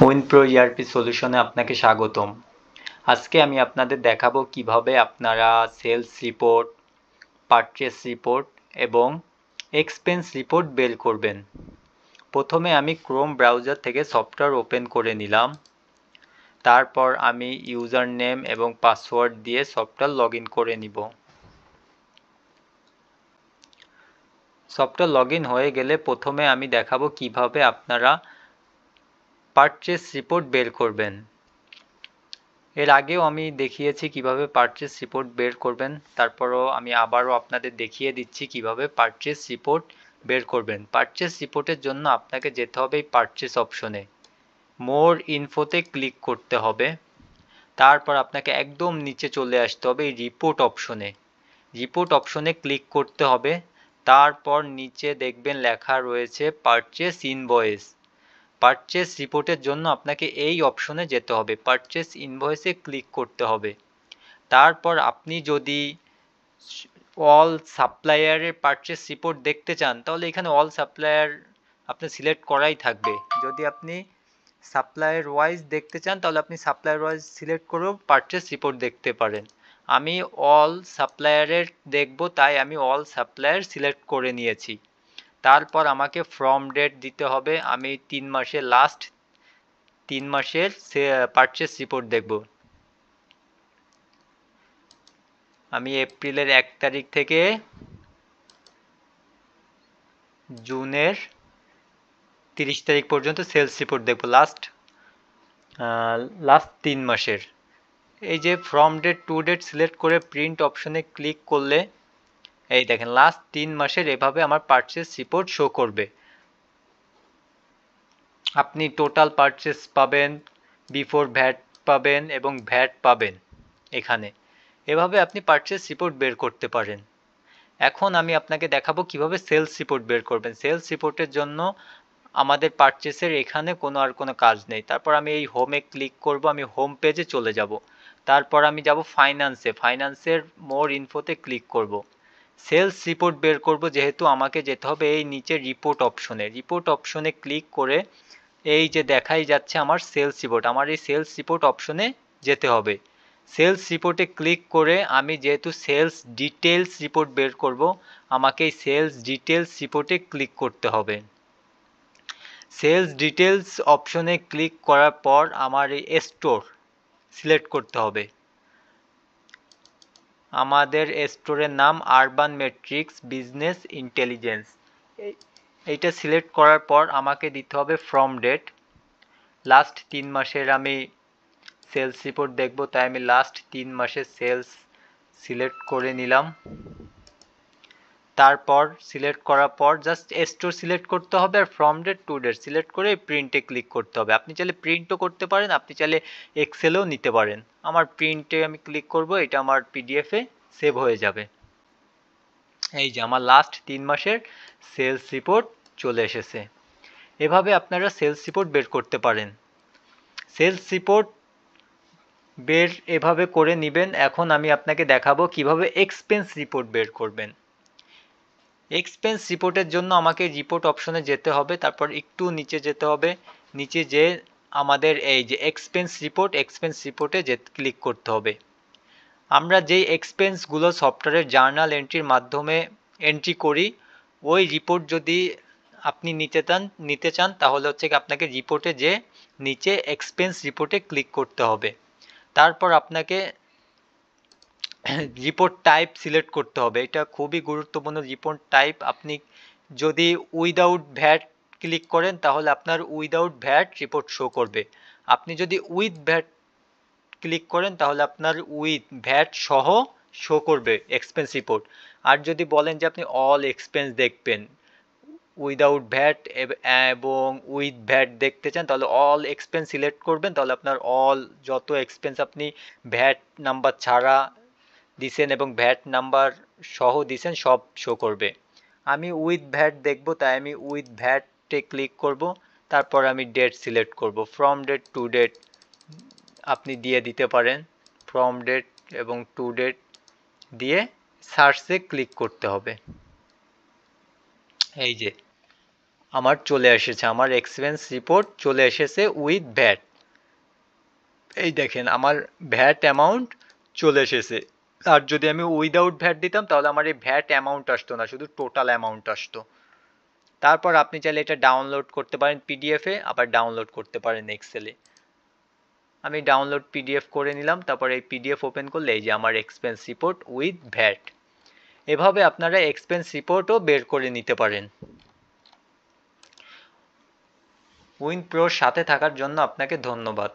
উইনপ্রো ERP সলিউশনে আপনাকে স্বাগতম। আজকে আমি আপনাদের দেখাবো কিভাবে আপনারা সেলস রিপোর্ট, পারচেস রিপোর্ট এবং এক্সপেন্স রিপোর্ট বের করবেন। প্রথমে আমি ক্রোম ব্রাউজার থেকে সফটওয়্যার ওপেন করে নিলাম। তারপর আমি ইউজার নেম এবং পাসওয়ার্ড দিয়ে সফটওয়্যার লগ ইন করে নিব। সফটওয়্যার লগ ইন হয়ে গেলে প্রথমে আমি দেখাবো কিভাবে আপনারা পারচেস রিপোর্ট বের করবেন। এর আগেও আমি দেখিয়েছি কিভাবে পারচেস রিপোর্ট বের করবেন, তারপরও আমি আবারও আপনাদের দেখিয়ে দিচ্ছি কিভাবে পারচেস রিপোর্ট বের করবেন। পারচেস রিপোর্টের জন্য আপনাকে যেতে হবে এই পারচেস অপশনে, মোর ইনফোতে ক্লিক করতে হবে। তারপর আপনাকে একদম নিচে চলে আসতে হবে এই রিপোর্ট অপশনে। রিপোর্ট অপশনে ক্লিক করতে হবে। তারপর নিচে দেখবেন লেখা রয়েছে পারচেস ইনভয়েস। পারচেস রিপোর্টের জন্য আপনাকে এই অপশনে যেতে হবে, পারচেস ইনভয়েসে ক্লিক করতে হবে। তারপর আপনি যদি অল সাপ্লায়ারের পারচেস রিপোর্ট দেখতে চান তাহলে এখানে অল সাপ্লায়ার আপনি সিলেক্ট করাই থাকবে। যদি আপনি সাপ্লায়ার ওয়াইজ দেখতে চান তাহলে আপনি সাপ্লায়ার ওয়াইজ সিলেক্ট করেও পারচেস রিপোর্ট দেখতে পারেন। আমি অল সাপ্লায়ারের দেখব, তাই আমি অল সাপ্লায়ার সিলেক্ট করে নিয়েছি। তারপর আমাকে ফ্রম ডেট দিতে হবে। আমি 3 মাসের লাস্ট 3 মাসের পারচেস রিপোর্ট দেখব। আমি এপ্রিলের 1 তারিখ থেকে জুনের 30 তারিখ পর্যন্ত সেলস রিপোর্ট দেখব, লাস্ট 3 মাসের। এই যে from date to date select করে প্রিন্ট অপশনে ক্লিক করলে এই দেখেন লাস্ট 3 মাসের এভাবে আমার পারচেস রিপোর্ট শো করবে। আপনি টোটাল পারচেস পাবেন, বিফোর ভ্যাট পাবেন এবং ভ্যাট পাবেন এখানে। এভাবে আপনি পারচেস রিপোর্ট বের করতে পারেন। এখন আমি আপনাকে দেখাবো কিভাবে সেলস রিপোর্ট বের করবেন। সেলস রিপোর্টের জন্য আমাদের পারচেসের এখানে কোনো কাজ নেই। তারপর আমি এই হোমে ক্লিক করব, আমি হোম পেজে চলে যাব। তারপর আমি যাব ফাইন্যান্সের মোর ইনফোতে ক্লিক করব। সেলস রিপোর্ট বের করব যেহেতু আমাকে যেতে হবে এই নিচে রিপোর্ট অপশনে ক্লিক করে এই যে দেখাই যাচ্ছে আমার সেলস রিপোর্ট, আমার এই সেলস রিপোর্ট অপশনে যেতে হবে। সেলস রিপোর্টে ক্লিক করে আমি যেহেতু সেলস ডিটেলস রিপোর্ট বের করব, আমাকে এই সেলস ডিটেলস রিপোর্টে ক্লিক করতে হবে। সেলস ডিটেলস অপশনে ক্লিক করার পর আমার এই স্টোর সিলেক্ট করতে হবে। আমাদের স্টোরের নাম আরবান ম্যাট্রিক্স বিজনেস ইন্টেলিজেন্স। এইটা সিলেক্ট করার পর আমাকে দিতে হবে ফ্রম ডেট। লাস্ট 3 মাসের আমি সেলস রিপোর্ট দেখব, তাই আমি লাস্ট 3 মাসের সেলস সিলেক্ট করে নিলাম। তারপর সিলেক্ট করার পর জাস্ট স্টোর সিলেক্ট করতে হবে আর from date to date select করে প্রিন্টে ক্লিক করতে হবে। আপনি চাইলে প্রিন্টও করতে পারেন, আপনি চাইলে এক্সেলও নিতে পারেন। আমার প্রিন্টে আমি ক্লিক করব, এটা আমার পিডিএফে সেভ হয়ে যাবে। এই যে আমার লাস্ট 3 মাসের সেলস রিপোর্ট চলে এসেছে। এভাবে আপনারা সেলস রিপোর্ট বের করতে পারেন। সেলস রিপোর্ট বের এভাবে করে নেবেন। এখন আমি আপনাকে দেখাবো কিভাবে এক্সপেন্স রিপোর্ট বের করবেন। এক্সপেন্স রিপোর্টের জন্য আমাকে রিপোর্ট অপশনে যেতে হবে, তারপর একটু নিচে যেতে হবে। নিচে যে আমাদের এই যে এক্সপেন্স রিপোর্টে ক্লিক করতে হবে। আমরা যেই এক্সপেন্সগুলো সফটওয়্যারের জার্নাল এন্ট্রির মাধ্যমে এন্ট্রি করি, ওই রিপোর্ট যদি আপনি নিতে চান তাহলে হচ্ছে কি আপনাকে রিপোর্টে যে নিচে এক্সপেন্স রিপোর্টে ক্লিক করতে হবে। তারপর আপনাকে রিপোর্ট টাইপ সিলেক্ট করতে হবে। এটা খুবই গুরুত্বপূর্ণ রিপোর্ট টাইপ। আপনি যদি উইদাউট ভ্যাট ক্লিক করেন তাহলে আপনার উইদাউট ভ্যাট রিপোর্ট শো করবে। আপনি যদি উইথ ভ্যাট ক্লিক করেন তাহলে আপনার উইথ ভ্যাট সহ শো করবে এক্সপেন্স রিপোর্ট। আর যদি বলেন যে আপনি অল এক্সপেন্স দেখবেন, উইদাউট ভ্যাট এবং উইথ ভ্যাট দেখতে চান তাহলে অল এক্সপেন্স সিলেক্ট করবেন, তাহলে আপনার অল যত এক্সপেন্স আপনি ভ্যাট নাম্বার ছাড়া দিছেন এবং ভ্যাট নাম্বার সহ দিছেন সব শো করবে। আমি উইথ ভ্যাট দেখব, তাই আমি উইথ ভ্যাটে ক্লিক করব। তারপর আমি ডেট সিলেক্ট করব, ফ্রম ডেট টু ডেট আপনি দিয়ে দিতে পারেন। ফ্রম ডেট এবং টু ডেট দিয়ে সার্চে ক্লিক করতে হবে। এই যে আমার চলে এসেছে, আমার এক্সপেন্স রিপোর্ট চলে এসেছে উইথ ভ্যাট। এই দেখেন আমার ভ্যাট অ্যামাউন্ট চলে এসেছে। আর যদি আমি উইদাউট ভ্যাট দিতাম তাহলে আমার এই ভ্যাট অ্যামাউন্ট আসতো না, শুধু টোটাল অ্যামাউন্ট আসতো। তারপর আপনি চাইলে এটা ডাউনলোড করতে পারেন পিডিএফে, আবার ডাউনলোড করতে পারেন এক্সেলে। আমি ডাউনলোড পিডিএফ করে নিলাম, তারপর এই পিডিএফ ওপেন করলে এই যে আমার এক্সপেন্স রিপোর্ট উইথ ভ্যাট। এভাবে আপনারা এক্সপেন্স রিপোর্টও বের করে নিতে পারেন। উইন প্রোর সাথে থাকার জন্য আপনাকে ধন্যবাদ।